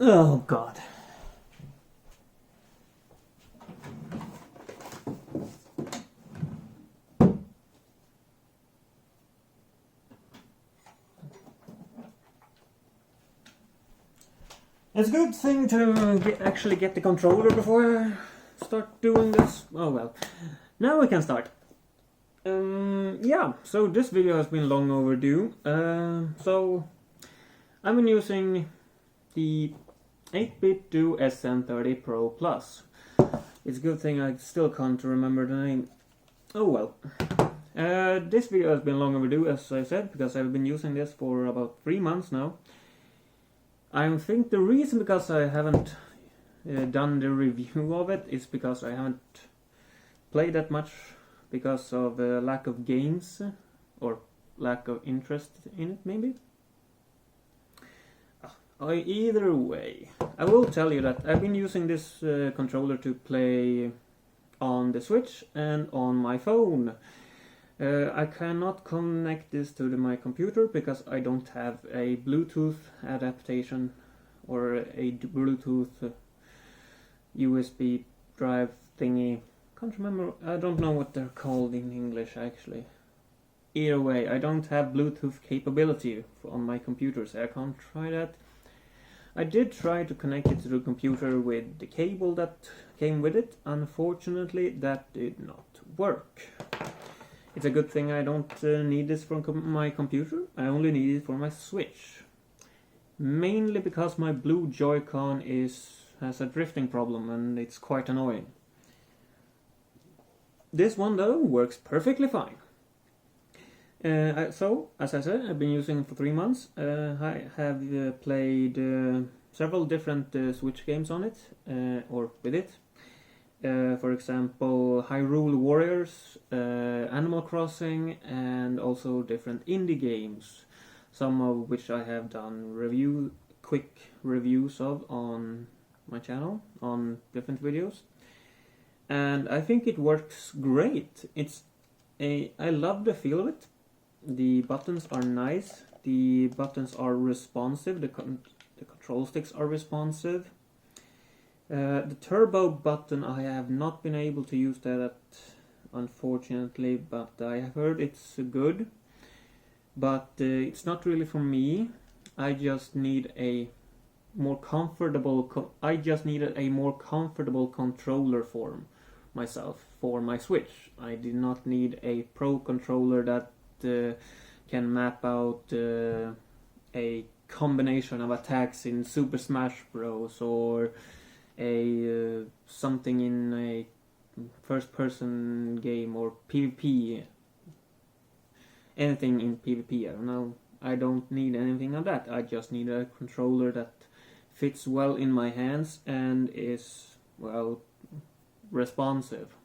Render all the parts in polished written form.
Oh god. It's a good thing to actually get the controller before I start doing this. Oh well. Now we can start. Yeah, so this video has been long overdue. So I've been using the 8BitDo SN30 Pro Plus. It's a good thing I still can't remember the name. Oh well. This video has been long overdue, as I said, because I've been using this for about 3 months now. I think the reason because I haven't done the review of it is because I haven't played that much because of lack of games or lack of interest in it, maybe. Either way, I will tell you that I've been using this controller to play on the Switch and on my phone. I cannot connect this to my computer because I don't have a Bluetooth adaptation or a Bluetooth USB drive thingy. Can't remember, I don't know what they're called in English actually. Either way, I don't have Bluetooth capability on my computer, so I can't try that. I did try to connect it to the computer with the cable that came with it. Unfortunately, that did not work. It's a good thing I don't need this for my computer. I only need it for my Switch. Mainly because my blue Joy-Con has a drifting problem and it's quite annoying. This one though works perfectly fine. So, as I said, I've been using it for 3 months. I have played several different Switch games on it, or with it. For example, Hyrule Warriors, Animal Crossing, and also different indie games, some of which I have done quick reviews of on my channel, on different videos. And I think it works great. I love the feel of it. The buttons are nice, the buttons are responsive, the control sticks are responsive. The turbo button, I have not been able to use that unfortunately, but I have heard it's good. But it's not really for me. I just need a more comfortable controller for myself, for my Switch. I did not need a Pro controller that can map out a combination of attacks in Super Smash Bros. Or a something in a first-person game or PvP. Anything in PvP, I don't know. I don't need anything of that. I just need a controller that fits well in my hands and is, well, responsive.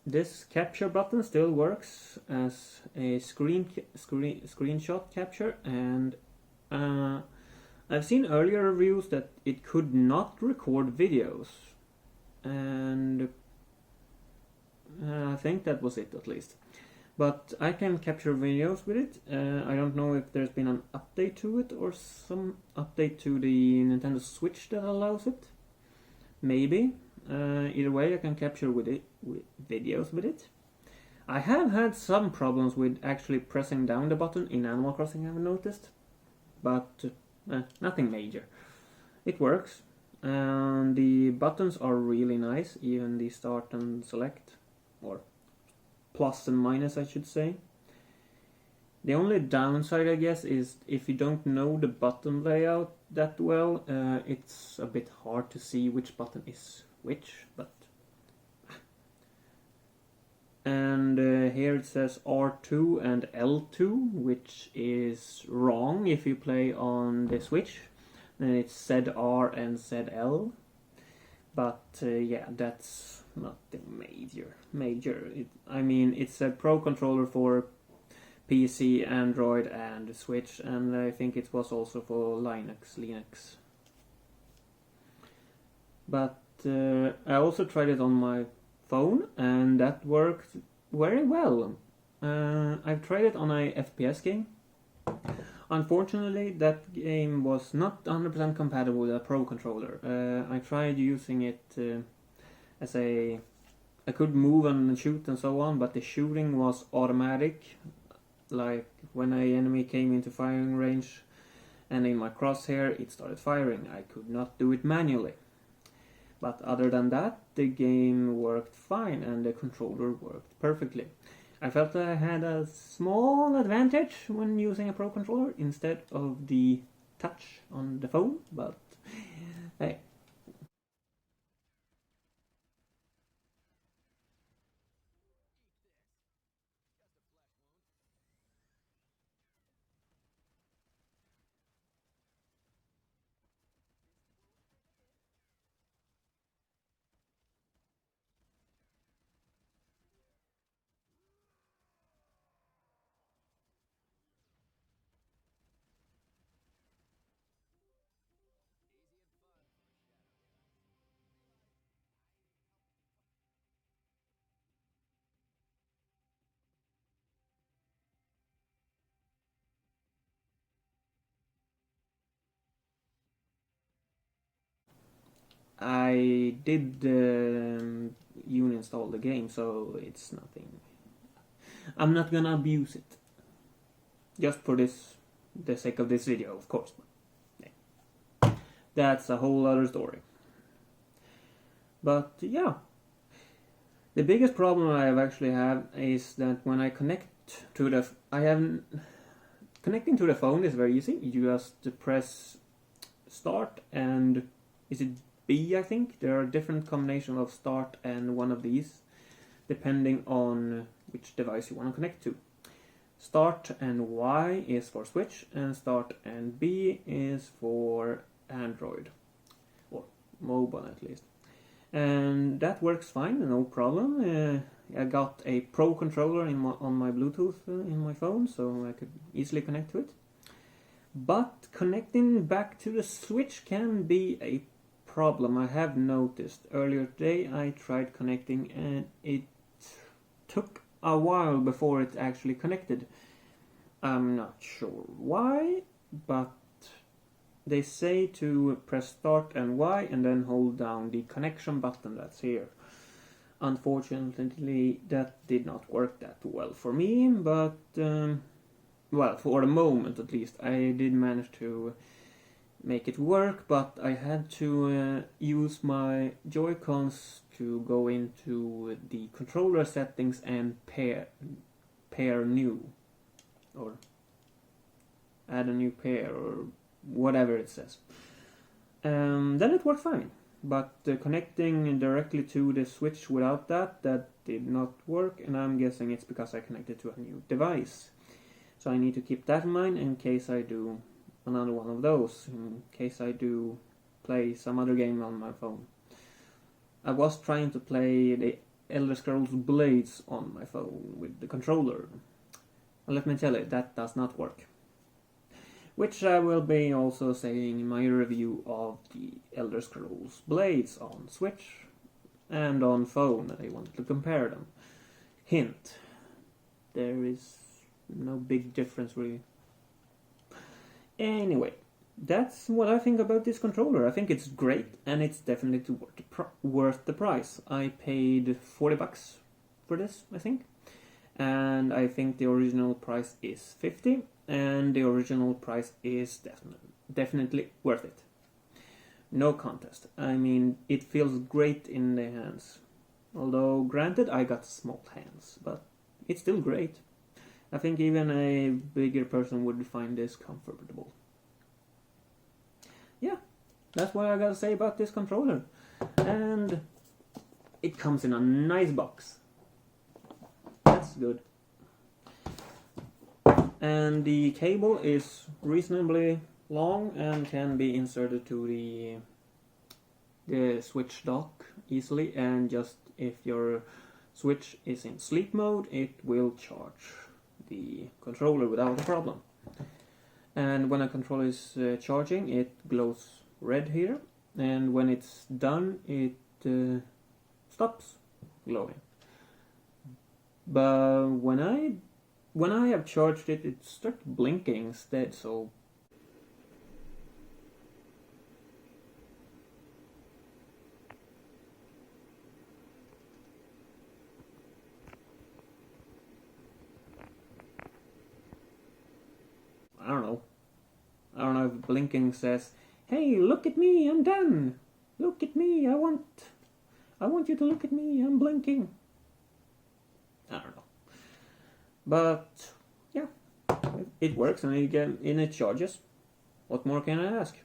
This capture button still works as a screenshot capture, and I've seen earlier reviews that it could not record videos, and I think that was it at least. But I can capture videos with it. I don't know if there's been an update to it or some update to the Nintendo Switch that allows it. Maybe. Either way, I can capture videos with it. I have had some problems with actually pressing down the button in Animal Crossing, I've noticed. But nothing major. It works. And the buttons are really nice, even the start and select. Or plus and minus, I should say. The only downside, I guess, is if you don't know the button layout that well, it's a bit hard to see which button is which, but... And here it says R2 and L2, which is wrong if you play on the Switch. Then it's ZR and ZL. But yeah, that's nothing major. I mean, it's a Pro controller for PC, Android and Switch, and I think it was also for Linux. But I also tried it on my phone, and that worked very well. I've tried it on a FPS game. Unfortunately, that game was not 100% compatible with a Pro controller. I tried using it as a... I could move and shoot and so on, but the shooting was automatic. Like when an enemy came into firing range and in my crosshair it started firing. I could not do it manually. But other than that, the game worked fine and the controller worked perfectly. I felt I had a small advantage when using a Pro controller instead of the touch on the phone, but hey. I did uninstall the game, so it's nothing. I'm not gonna abuse it. Just for the sake of this video, of course. That's a whole other story. But yeah, the biggest problem I actually have is that when I connect to the... Connecting to the phone is very easy. You just press start and... Is it B, I think? There are different combinations of start and one of these, depending on which device you want to connect to. Start and Y is for Switch, and start and B is for Android, or mobile at least. And that works fine, no problem. I got a Pro controller on my Bluetooth in my phone, so I could easily connect to it. But connecting back to the Switch can be a problem. I have noticed. Earlier today I tried connecting and it took a while before it actually connected. I'm not sure why, but they say to press start and Y and then hold down the connection button that's here. Unfortunately, that did not work that well for me, but well, for the moment at least, I did manage to make it work, but I had to use my Joy-Cons to go into the controller settings and pair new, or add a new pair, or whatever it says. Then it worked fine, but connecting directly to the Switch without that did not work, and I'm guessing it's because I connected to a new device. So I need to keep that in mind in case I do another one of those, in case I do play some other game on my phone. I was trying to play the Elder Scrolls Blades on my phone with the controller. And let me tell you, that does not work. Which I will be also saying in my review of the Elder Scrolls Blades on Switch and on phone. I wanted to compare them. Hint, there is no big difference really. Anyway, that's what I think about this controller. I think it's great, and it's definitely worth the price. I paid $40 for this, I think. And I think the original price is $50, and the original price is definitely worth it. No contest. I mean, it feels great in the hands. Although, granted, I got small hands, but it's still great. I think even a bigger person would find this comfortable. Yeah, that's what I gotta say about this controller. And it comes in a nice box. That's good. And the cable is reasonably long and can be inserted to the Switch dock easily, and just if your Switch is in sleep mode, it will charge the controller without a problem. And when a controller is charging, it glows red here, and when it's done, it stops glowing. But when I when I have charged it, it started blinking instead, so... I don't know. I don't know if blinking says, "Hey, look at me, I'm done! Look at me, I want you to look at me, I'm blinking." I don't know. But yeah, it works and it charges. What more can I ask?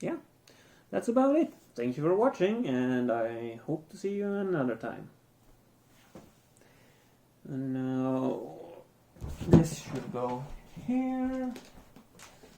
Yeah, that's about it. Thank you for watching, and I hope to see you another time. And now this should go here.